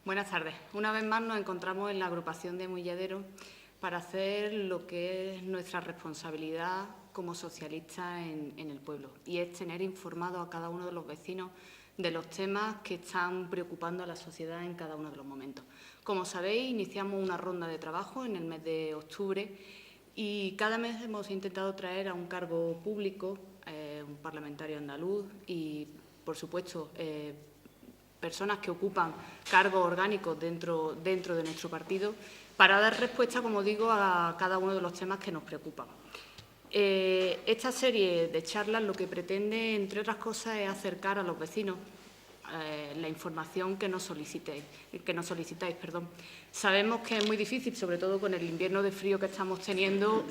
Buenas tardes. Una vez más nos encontramos en la agrupación de Humilladero para hacer lo que es nuestra responsabilidad como socialistas en el pueblo, y es tener informado a cada uno de los vecinos de los temas que están preocupando a la sociedad en cada uno de los momentos. Como sabéis, iniciamos una ronda de trabajo en el mes de octubre y cada mes hemos intentado traer a un cargo público, un parlamentario andaluz y, por supuesto, personas que ocupan cargos orgánicos dentro de nuestro partido, para dar respuesta, como digo, a cada uno de los temas que nos preocupan. Esta serie de charlas lo que pretende, entre otras cosas, es acercar a los vecinos la información que nos solicitáis. Sabemos que es muy difícil, sobre todo con el invierno de frío que estamos teniendo,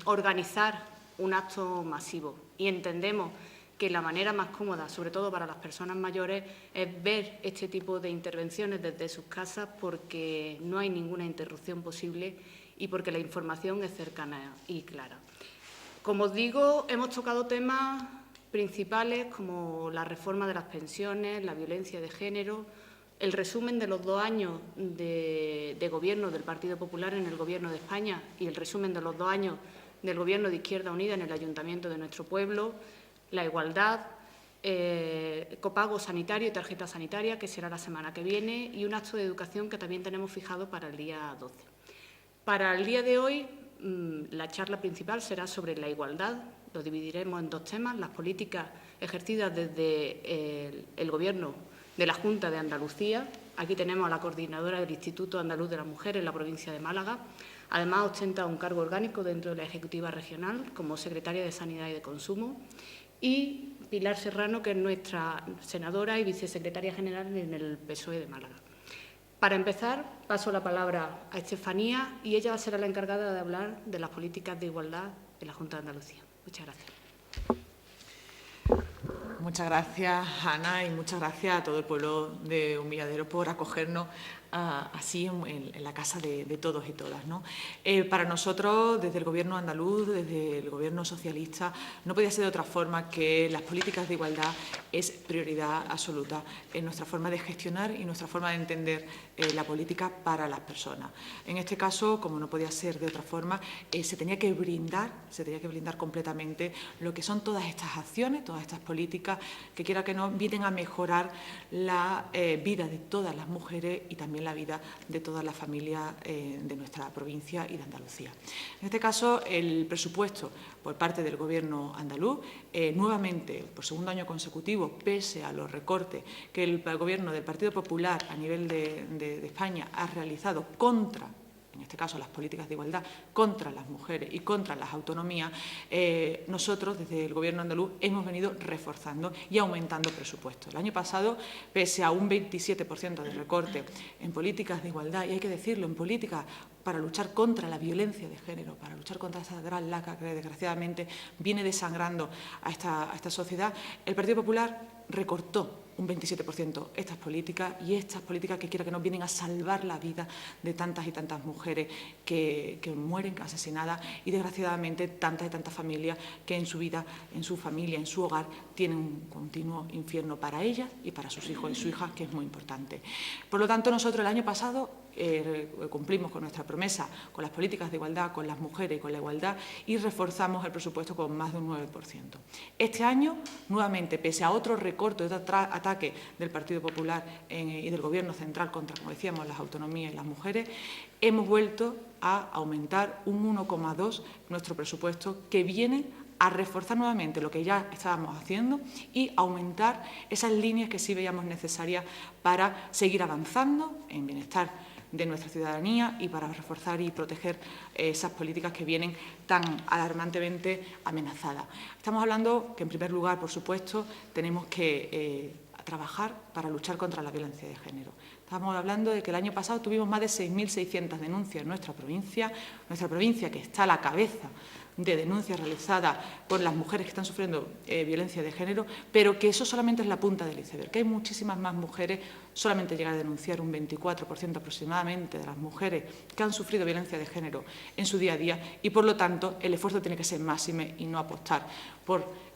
organizar un acto masivo, y entendemos que la manera más cómoda, sobre todo para las personas mayores, es ver este tipo de intervenciones desde sus casas, porque no hay ninguna interrupción posible y porque la información es cercana y clara. Como os digo, hemos tocado temas principales como la reforma de las pensiones, la violencia de género, el resumen de los 2 años de gobierno del Partido Popular en el Gobierno de España y el resumen de los 2 años del Gobierno de Izquierda Unida en el Ayuntamiento de nuestro pueblo, la igualdad, copago sanitario y tarjeta sanitaria, que será la semana que viene, y un acto de educación que también tenemos fijado para el día 12. Para el día de hoy, la charla principal será sobre la igualdad. Lo dividiremos en 2 temas: las políticas ejercidas desde el Gobierno de la Junta de Andalucía. Aquí tenemos a la coordinadora del Instituto Andaluz de la Mujer en la provincia de Málaga. Además, ostenta un cargo orgánico dentro de la Ejecutiva Regional como secretaria de Sanidad y de Consumo. Y Pilar Serrano, que es nuestra senadora y vicesecretaria general en el PSOE de Málaga. Para empezar, paso la palabra a Estefanía, y ella será la encargada de hablar de las políticas de igualdad de la Junta de Andalucía. Muchas gracias. Muchas gracias, Ana, y muchas gracias a todo el pueblo de Humilladero por acogernos así en la casa de todos y todas, ¿no? Para nosotros, desde el Gobierno andaluz, desde el Gobierno socialista, no podía ser de otra forma que las políticas de igualdad es prioridad absoluta en nuestra forma de gestionar y nuestra forma de entender la política para las personas. En este caso, como no podía ser de otra forma, se tenía que blindar completamente lo que son todas estas acciones, todas estas políticas que, quiera que no, vienen a mejorar la vida de todas las mujeres y también la vida de todas las familias de nuestra provincia y de Andalucía. En este caso, el presupuesto por parte del Gobierno andaluz, nuevamente, por 2.º año consecutivo, pese a los recortes que el Gobierno del Partido Popular a nivel de España ha realizado contra, en este caso, las políticas de igualdad, contra las mujeres y contra las autonomías, nosotros, desde el Gobierno andaluz, hemos venido reforzando y aumentando presupuestos. El año pasado, pese a un 27% de recorte en políticas de igualdad, y hay que decirlo, en políticas para luchar contra la violencia de género, para luchar contra esa gran lacra que, desgraciadamente, viene desangrando a esta sociedad, el Partido Popular recortó un 27% estas políticas, y estas políticas que, quiera que no, vienen a salvar la vida de tantas y tantas mujeres que mueren asesinadas, y desgraciadamente tantas y tantas familias que en su vida, en su familia, en su hogar, tienen un continuo infierno para ellas y para sus hijos y sus hijas, que es muy importante. Por lo tanto, nosotros el año pasado cumplimos con nuestra promesa, con las políticas de igualdad, con las mujeres y con la igualdad, y reforzamos el presupuesto con más de un 9%. Este año, nuevamente, pese a otro recorte, otro ataque del Partido Popular y del Gobierno central contra, como decíamos, las autonomías y las mujeres, hemos vuelto a aumentar un 1,2 nuestro presupuesto, que viene a reforzar nuevamente lo que ya estábamos haciendo y aumentar esas líneas que sí veíamos necesarias para seguir avanzando en bienestar de nuestra ciudadanía y para reforzar y proteger esas políticas que vienen tan alarmantemente amenazadas. Estamos hablando que, en primer lugar, por supuesto, tenemos que trabajar para luchar contra la violencia de género. Estamos hablando de que el año pasado tuvimos más de 6.600 denuncias en nuestra provincia que está a la cabeza de denuncias realizadas por las mujeres que están sufriendo violencia de género, pero que eso solamente es la punta del iceberg, que hay muchísimas más mujeres. Solamente llega a denunciar un 24% aproximadamente de las mujeres que han sufrido violencia de género en su día a día, y, por lo tanto, el esfuerzo tiene que ser máxime y no apostar por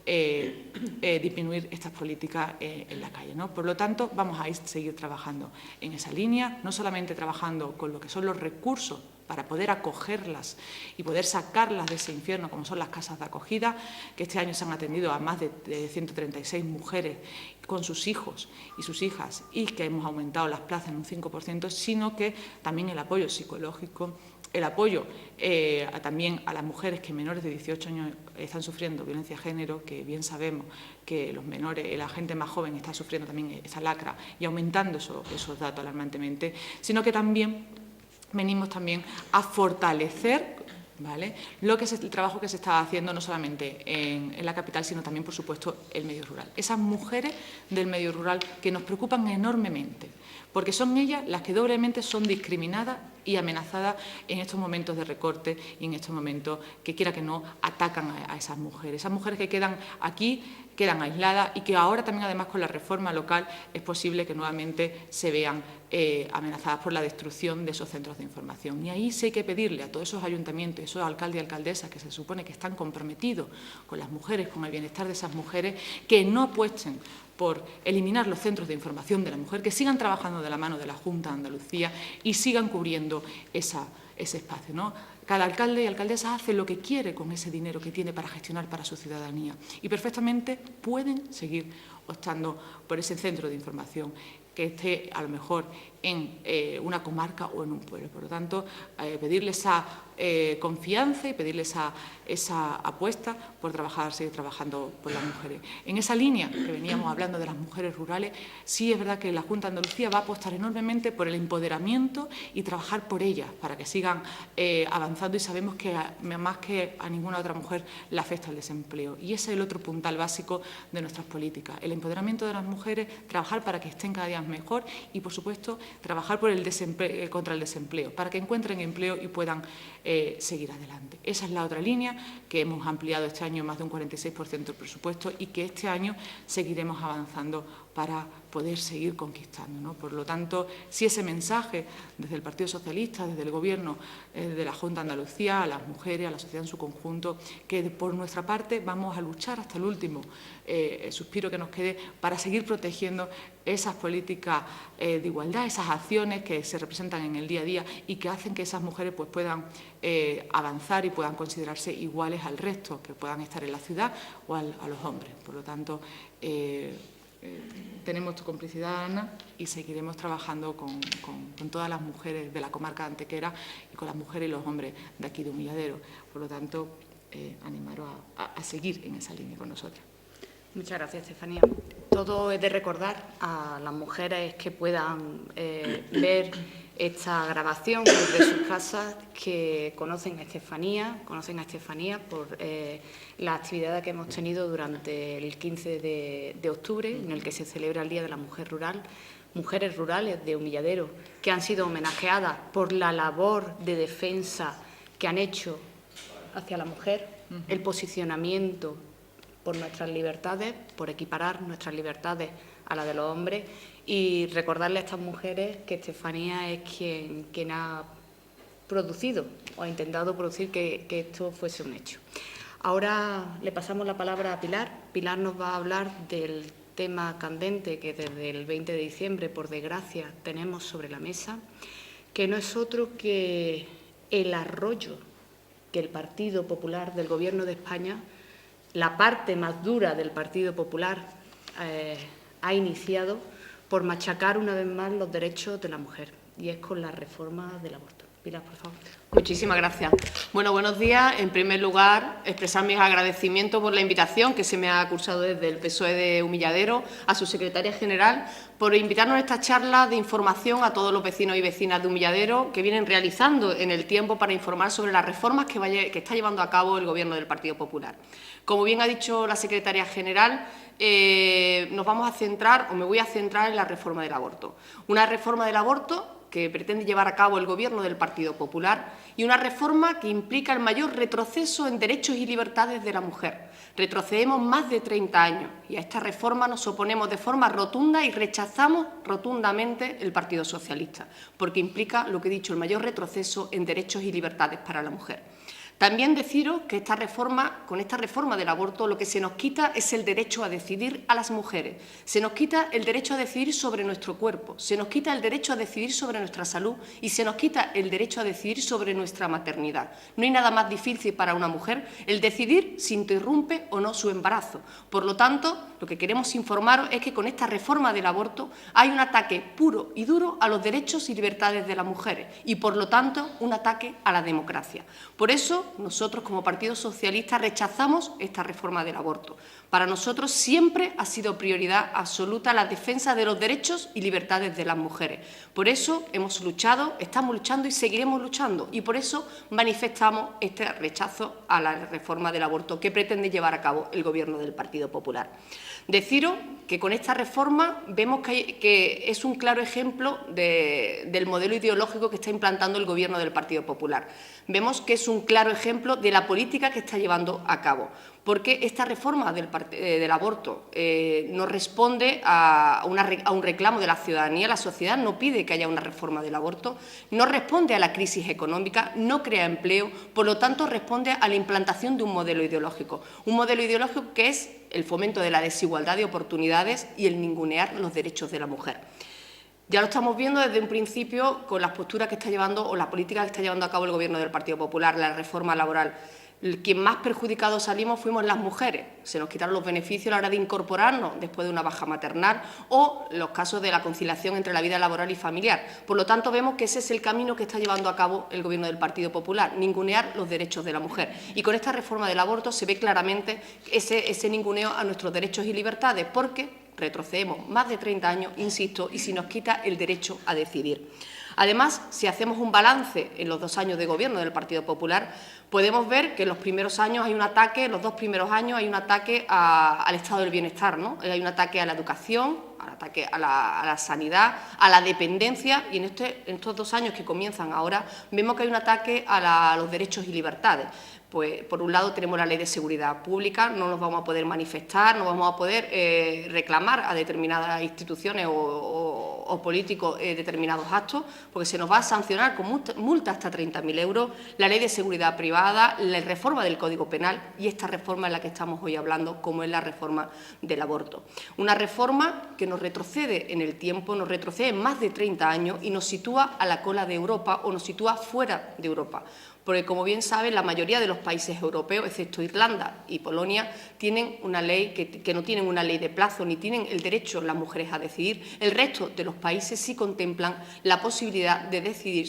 disminuir estas políticas en la calle, ¿no? Por lo tanto, vamos a seguir trabajando en esa línea, no solamente trabajando con lo que son los recursos para poder acogerlas y poder sacarlas de ese infierno, como son las casas de acogida, que este año se han atendido a más de 136 mujeres con sus hijos y sus hijas, y que hemos aumentado las plazas en un 5%, sino que también el apoyo psicológico, el apoyo también a las mujeres que menores de 18 años están sufriendo violencia de género, que bien sabemos que los menores, la gente más joven está sufriendo también esa lacra y aumentando esos datos alarmantemente, sino que también venimos también a fortalecer, ¿vale?, el trabajo que se está haciendo no solamente en la capital, sino también, por supuesto, el medio rural. Esas mujeres del medio rural que nos preocupan enormemente, porque son ellas las que doblemente son discriminadas y amenazadas en estos momentos de recorte y en estos momentos que, quiera que no, atacan a esas mujeres que quedan aquí, quedan aisladas y que ahora también, además, con la reforma local es posible que nuevamente se vean amenazadas por la destrucción de esos centros de información. Y ahí sí hay que pedirle a todos esos ayuntamientos, esos alcaldes y alcaldesas que se supone que están comprometidos con las mujeres, con el bienestar de esas mujeres, que no apuesten por eliminar los centros de información de la mujer, que sigan trabajando de la mano de la Junta de Andalucía y sigan cubriendo ese espacio, ¿no? Cada alcalde y alcaldesa hace lo que quiere con ese dinero que tiene para gestionar para su ciudadanía y perfectamente pueden seguir optando por ese centro de información que esté a lo mejor en una comarca o en un pueblo. Por lo tanto, pedirle esa confianza y pedirle esa apuesta por seguir trabajando por las mujeres. En esa línea que veníamos hablando de las mujeres rurales, sí es verdad que la Junta de Andalucía va a apostar enormemente por el empoderamiento y trabajar por ellas para que sigan avanzando, y sabemos que más que a ninguna otra mujer le afecta el desempleo. Y ese es el otro puntal básico de nuestras políticas, el empoderamiento de las mujeres, trabajar para que estén cada día mejor y, por supuesto, trabajar contra el desempleo, para que encuentren empleo y puedan seguir adelante. Esa es la otra línea que hemos ampliado este año más de un 46% del presupuesto y que este año seguiremos avanzando para poder seguir conquistando, ¿no? Por lo tanto, si ese mensaje desde el Partido Socialista, desde el Gobierno de la Junta de Andalucía, a las mujeres, a la sociedad en su conjunto, que por nuestra parte vamos a luchar hasta el último suspiro que nos quede para seguir protegiendo esas políticas de igualdad, esas acciones que se representan en el día a día y que hacen que esas mujeres pues, puedan avanzar y puedan considerarse iguales al resto, que puedan estar en la ciudad o a los hombres. Por lo tanto, tenemos tu complicidad, Ana, y seguiremos trabajando con todas las mujeres de la comarca de Antequera y con las mujeres y los hombres de aquí de Humilladero. Por lo tanto, animaros a seguir en esa línea con nosotras. Muchas gracias, Estefanía. Todo es de recordar a las mujeres que puedan ver esta grabación desde sus casas, que conocen a Estefanía por la actividad que hemos tenido durante el 15 de octubre, en el que se celebra el Día de la Mujer Rural. Mujeres rurales de Humilladero que han sido homenajeadas por la labor de defensa que han hecho hacia la mujer, el posicionamiento por nuestras libertades, por equiparar nuestras libertades a las de los hombres, y recordarle a estas mujeres que Estefanía es quien ha producido o ha intentado producir que esto fuese un hecho. Ahora le pasamos la palabra a Pilar. Pilar nos va a hablar del tema candente que desde el 20 de diciembre, por desgracia, tenemos sobre la mesa, que no es otro que el arroyo que el Partido Popular del Gobierno de España, la parte más dura del Partido Popular, ha iniciado por machacar una vez más los derechos de la mujer, y es con la reforma del aborto. Pilar, por favor. Muchísimas gracias. Bueno, buenos días. En primer lugar, expresar mis agradecimientos por la invitación que se me ha cursado desde el PSOE de Humilladero a su secretaria general por invitarnos a esta charla de información a todos los vecinos y vecinas de Humilladero que vienen realizando en el tiempo para informar sobre las reformas que está llevando a cabo el Gobierno del Partido Popular. Como bien ha dicho la secretaria general, nos vamos a centrar, o me voy a centrar en la reforma del aborto. Una reforma del aborto que pretende llevar a cabo el Gobierno del Partido Popular, y una reforma que implica el mayor retroceso en derechos y libertades de la mujer. Retrocedemos más de 30 años y a esta reforma nos oponemos de forma rotunda y rechazamos rotundamente el Partido Socialista, porque implica, lo que he dicho, el mayor retroceso en derechos y libertades para la mujer. También deciros que con esta reforma del aborto lo que se nos quita es el derecho a decidir a las mujeres. Se nos quita el derecho a decidir sobre nuestro cuerpo, se nos quita el derecho a decidir sobre nuestra salud y se nos quita el derecho a decidir sobre nuestra maternidad. No hay nada más difícil para una mujer el decidir si interrumpe o no su embarazo. Por lo tanto, lo que queremos informaros es que con esta reforma del aborto hay un ataque puro y duro a los derechos y libertades de las mujeres y, por lo tanto, un ataque a la democracia. Por eso, nosotros, como Partido Socialista, rechazamos esta reforma del aborto. Para nosotros siempre ha sido prioridad absoluta la defensa de los derechos y libertades de las mujeres. Por eso hemos luchado, estamos luchando y seguiremos luchando. Y por eso manifestamos este rechazo a la reforma del aborto que pretende llevar a cabo el Gobierno del Partido Popular. Deciros que con esta reforma vemos que es un claro ejemplo del modelo ideológico que está implantando el Gobierno del Partido Popular. Vemos que es un claro ejemplo de la política que está llevando a cabo, porque esta reforma del aborto no responde a un reclamo de la ciudadanía. La sociedad no pide que haya una reforma del aborto, no responde a la crisis económica, no crea empleo, por lo tanto responde a la implantación de un modelo ideológico que es el fomento de la desigualdad de oportunidades y el ningunear los derechos de la mujer. Ya lo estamos viendo desde un principio con las posturas que está llevando o la política que está llevando a cabo el Gobierno del Partido Popular, la reforma laboral. Quien más perjudicados salimos fuimos las mujeres. Se nos quitaron los beneficios a la hora de incorporarnos después de una baja maternal o los casos de la conciliación entre la vida laboral y familiar. Por lo tanto, vemos que ese es el camino que está llevando a cabo el Gobierno del Partido Popular, ningunear los derechos de la mujer. Y con esta reforma del aborto se ve claramente ese ninguneo a nuestros derechos y libertades, porque retrocedemos más de 30 años, insisto, y se nos quita el derecho a decidir. Además, si hacemos un balance en los 2 años de Gobierno del Partido Popular, podemos ver que en los primeros años hay un ataque, en los 2 primeros años hay un ataque al estado del bienestar, ¿no? Hay un ataque a la educación, al ataque a la sanidad, a la dependencia, y en estos 2 años que comienzan ahora vemos que hay un ataque a los derechos y libertades. Pues, por un lado, tenemos la Ley de Seguridad Pública, no nos vamos a poder manifestar, no vamos a poder reclamar a determinadas instituciones o políticos determinados actos, porque se nos va a sancionar con multa hasta 30.000 euros, la Ley de Seguridad Privada, la reforma del Código Penal y esta reforma en la que estamos hoy hablando, como es la reforma del aborto. Una reforma que nos retrocede en el tiempo, nos retrocede en más de 30 años y nos sitúa a la cola de Europa o nos sitúa fuera de Europa. Porque, como bien saben, la mayoría de los países europeos, excepto Irlanda y Polonia, tienen una ley que no tienen una ley de plazo ni tienen el derecho las mujeres a decidir. El resto de los países sí contemplan la posibilidad de decidir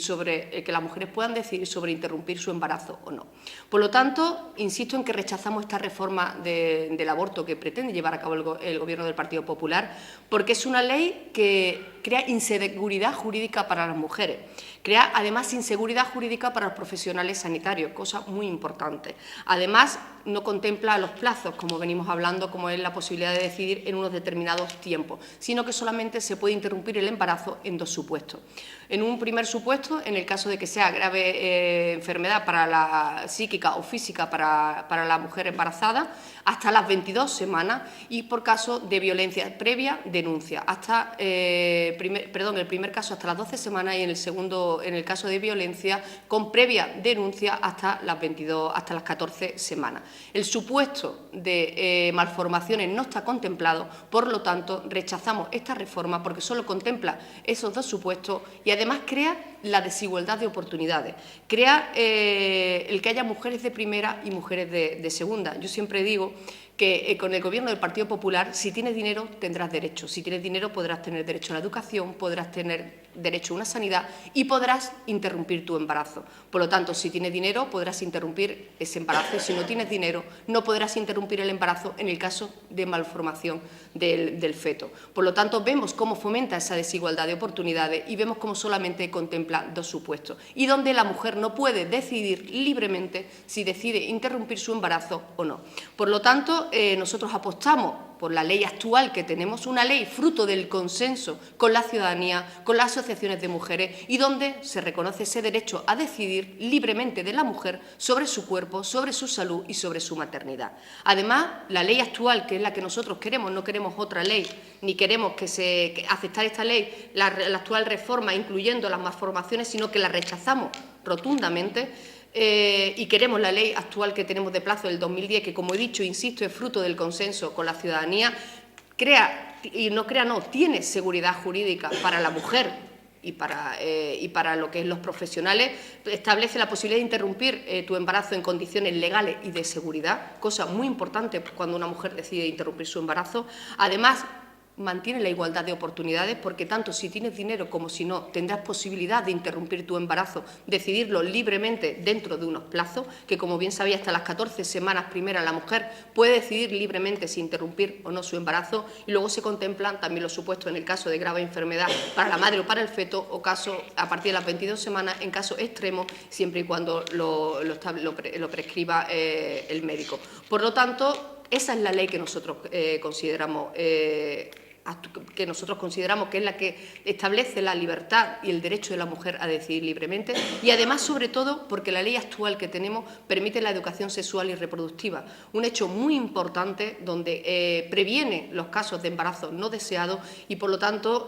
que las mujeres puedan decidir sobre interrumpir su embarazo o no. Por lo tanto, insisto en que rechazamos esta reforma del aborto que pretende llevar a cabo el Gobierno del Partido Popular, porque es una ley que crea inseguridad jurídica para las mujeres. Crea, además, inseguridad jurídica para los profesionales sanitarios, cosa muy importante. Además, no contempla los plazos, como venimos hablando, como es la posibilidad de decidir en unos determinados tiempos, sino que solamente se puede interrumpir el embarazo en 2 supuestos. En un primer supuesto, en el caso de que sea grave enfermedad psíquica o física para la mujer embarazada, hasta las 22 semanas, y por caso de violencia previa, denuncia. El primer caso hasta las 12 semanas y en el caso de violencia con previa denuncia hasta las 14 semanas. El supuesto de malformaciones no está contemplado, por lo tanto rechazamos esta reforma porque solo contempla esos 2 supuestos y además crea la desigualdad de oportunidades, crea el que haya mujeres de primera y mujeres de segunda. Yo siempre digo que con el Gobierno del Partido Popular, si tienes dinero, tendrás derecho. Si tienes dinero, podrás tener derecho a la educación, podrás tener derecho a una sanidad y podrás interrumpir tu embarazo. Por lo tanto, si tienes dinero, podrás interrumpir ese embarazo. Si no tienes dinero, no podrás interrumpir el embarazo en el caso de malformación del feto. Por lo tanto, vemos cómo fomenta esa desigualdad de oportunidades y vemos cómo solamente contempla 2 supuestos y donde la mujer no puede decidir libremente si decide interrumpir su embarazo o no. Por lo tanto, nosotros apostamos por la ley actual que tenemos, una ley fruto del consenso con la ciudadanía, con las asociaciones de mujeres y donde se reconoce ese derecho a decidir libremente de la mujer sobre su cuerpo, sobre su salud y sobre su maternidad. Además, la ley actual, que es la que nosotros queremos, no queremos otra ley, ni queremos aceptar esta ley, la actual reforma, incluyendo las malformaciones, sino que la rechazamos rotundamente. y queremos la ley actual que tenemos de plazo del 2010, que, como he dicho, insisto, es fruto del consenso con la ciudadanía, tiene seguridad jurídica para la mujer y para lo que es los profesionales, establece la posibilidad de interrumpir tu embarazo en condiciones legales y de seguridad, cosa muy importante cuando una mujer decide interrumpir su embarazo. Además, mantiene la igualdad de oportunidades, porque tanto si tienes dinero como si no, tendrás posibilidad de interrumpir tu embarazo, decidirlo libremente dentro de unos plazos, que, como bien sabía, hasta las 14 semanas primeras la mujer puede decidir libremente si interrumpir o no su embarazo, y luego se contemplan también los supuestos en el caso de grave enfermedad para la madre o para el feto, o caso a partir de las 22 semanas en casos extremos, siempre y cuando lo prescriba el médico. Por lo tanto, esa es la ley que nosotros consideramos que es la que establece la libertad y el derecho de la mujer a decidir libremente, y además, sobre todo, porque la ley actual que tenemos permite la educación sexual y reproductiva, un hecho muy importante donde previene los casos de embarazo no deseados y, por lo tanto,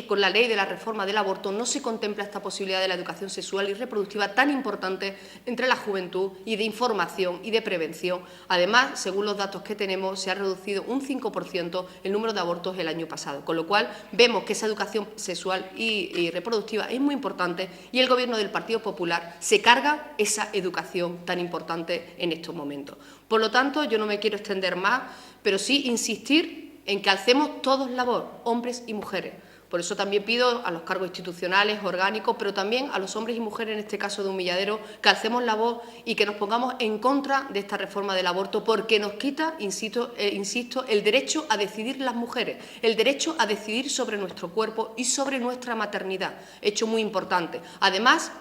con la ley de la reforma del aborto no se contempla esta posibilidad de la educación sexual y reproductiva tan importante entre la juventud, y de información y de prevención. Además, según los datos que tenemos, se ha reducido un 5% el número de abortos el año pasado, con lo cual vemos que esa educación sexual y reproductiva es muy importante, y el Gobierno del Partido Popular se carga esa educación tan importante en estos momentos. Por lo tanto, yo no me quiero extender más, pero sí insistir en que alcemos todos la voz, hombres y mujeres. Por eso también pido a los cargos institucionales, orgánicos, pero también a los hombres y mujeres, en este caso de Humilladero, que alcemos la voz y que nos pongamos en contra de esta reforma del aborto, porque nos quita, insisto, el derecho a decidir las mujeres, el derecho a decidir sobre nuestro cuerpo y sobre nuestra maternidad, hecho muy importante. Además,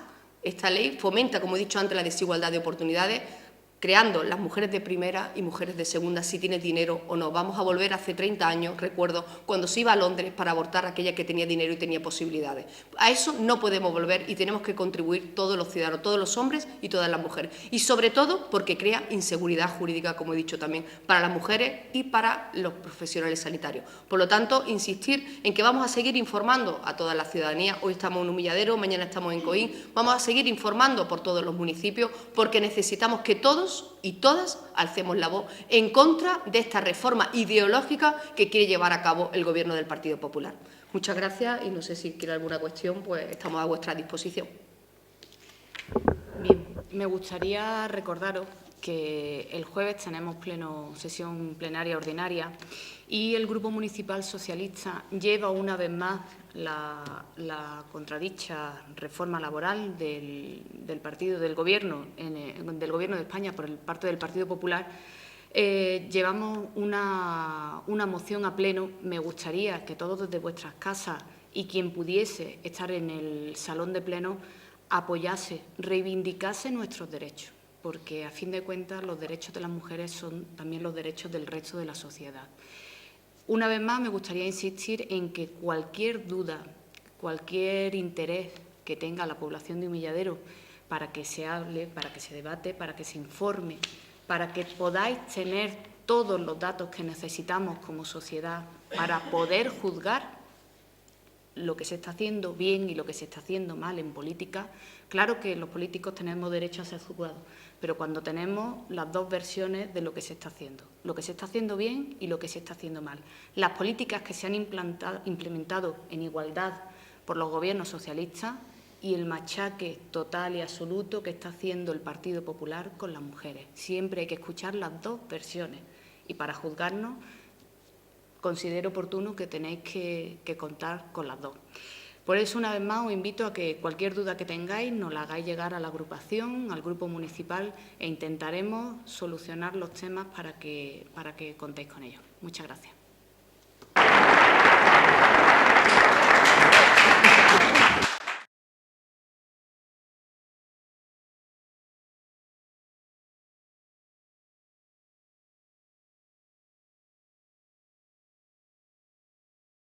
esta ley fomenta, como he dicho antes, la desigualdad de oportunidades, creando las mujeres de primera y mujeres de segunda, si tienes dinero o no. Vamos a volver hace 30 años, recuerdo, cuando se iba a Londres para abortar a aquella que tenía dinero y tenía posibilidades. A eso no podemos volver, y tenemos que contribuir todos los ciudadanos, todos los hombres y todas las mujeres. Y sobre todo porque crea inseguridad jurídica, como he dicho también, para las mujeres y para los profesionales sanitarios. Por lo tanto, insistir en que vamos a seguir informando a toda la ciudadanía. Hoy estamos en Humilladero, mañana estamos en Coín. Vamos a seguir informando por todos los municipios, porque necesitamos que todos y todas alcemos la voz en contra de esta reforma ideológica que quiere llevar a cabo el Gobierno del Partido Popular. Muchas gracias, y no sé si quiere alguna cuestión, pues estamos a vuestra disposición. Bien, me gustaría recordaros que el jueves tenemos sesión plenaria ordinaria, y el Grupo Municipal Socialista lleva una vez más la contradicha reforma laboral del Gobierno de España por parte del Partido Popular. Llevamos una moción a pleno. Me gustaría que todos desde vuestras casas, y quien pudiese estar en el salón de pleno, apoyase, reivindicase nuestros derechos, porque a fin de cuentas los derechos de las mujeres son también los derechos del resto de la sociedad. Una vez más, me gustaría insistir en que cualquier duda, cualquier interés que tenga la población de Humilladero para que se hable, para que se debate, para que se informe, para que podáis tener todos los datos que necesitamos como sociedad para poder juzgar lo que se está haciendo bien y lo que se está haciendo mal en política. Claro que los políticos tenemos derecho a ser juzgados, pero cuando tenemos las dos versiones de lo que se está haciendo, lo que se está haciendo bien y lo que se está haciendo mal. Las políticas que se han implementado en igualdad por los gobiernos socialistas y el machaque total y absoluto que está haciendo el Partido Popular con las mujeres. Siempre hay que escuchar las dos versiones, y para juzgarnos considero oportuno que tenéis que contar con las dos. Por eso, una vez más, os invito a que cualquier duda que tengáis nos la hagáis llegar a la agrupación, al grupo municipal, e intentaremos solucionar los temas para que contéis con ellos. Muchas gracias.